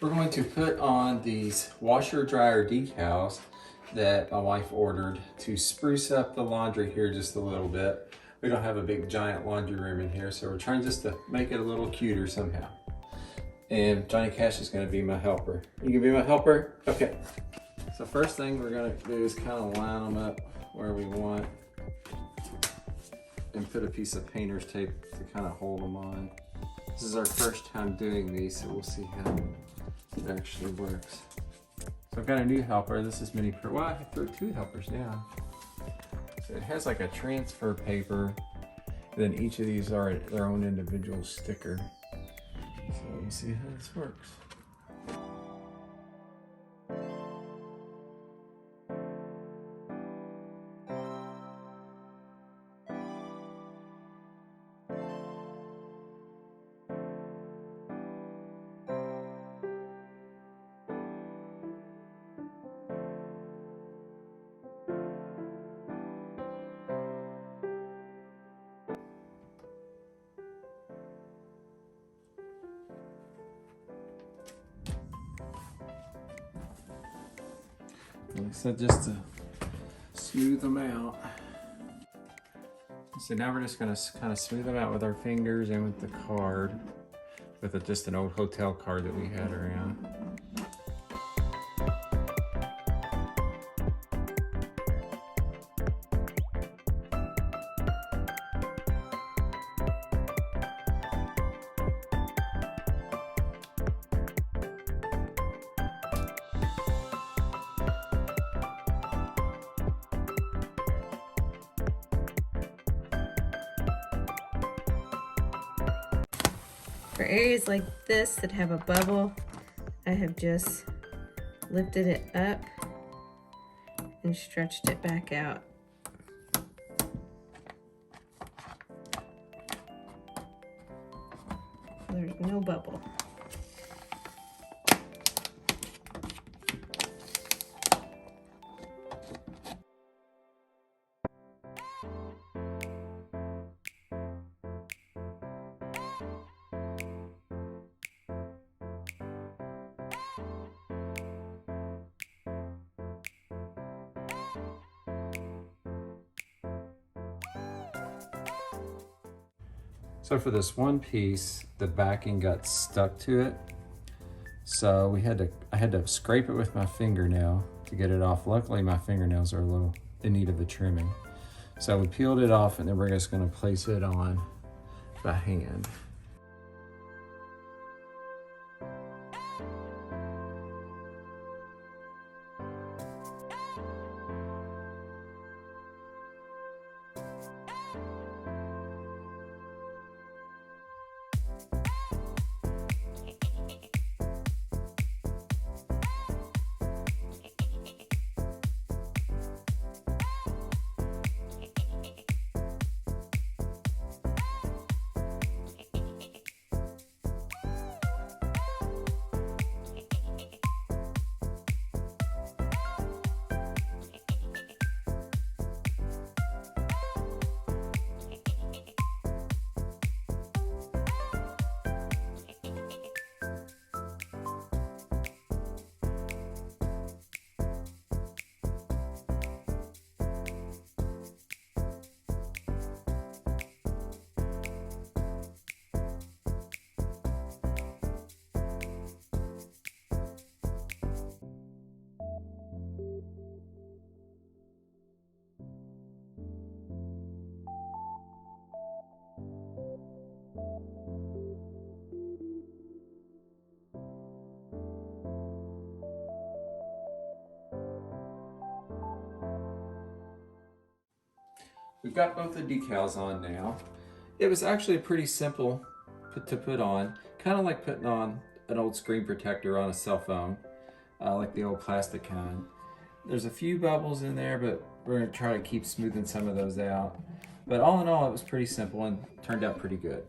We're going to put on these washer dryer decals that my wife ordered to spruce up the laundry here just a little bit. We don't have a big giant laundry room in here, so we're trying just to make it a little cuter somehow. And Johnny Cash is going to be my helper. You can be my helper? Okay. So first thing we're going to do is kind of line them up where we want and put a piece of painter's tape to kind of hold them on. This is our first time doing these, so we'll see how it actually works. So I've got a new helper. This is mini, well, I have two helpers now. So it has like a transfer paper, and then each of these are their own individual sticker. So we'll see how this works. Like I said, just to smooth them out. So now we're just going to kind of smooth them out with our fingers and with the card, with just an old hotel card that we had around. For areas like this that have a bubble, I have just lifted it up and stretched it back out. There's no bubble. So for this one piece, the backing got stuck to it. So I had to scrape it with my fingernail to get it off. Luckily my fingernails are a little in need of a trimming. So we peeled it off, and then we're just gonna place it on by hand. We've got both the decals on now. It was actually pretty simple to put on, kind of like putting on an old screen protector on a cell phone, like the old plastic kind. There's a few bubbles in there, but we're gonna try to keep smoothing some of those out. But all in all, it was pretty simple and turned out pretty good.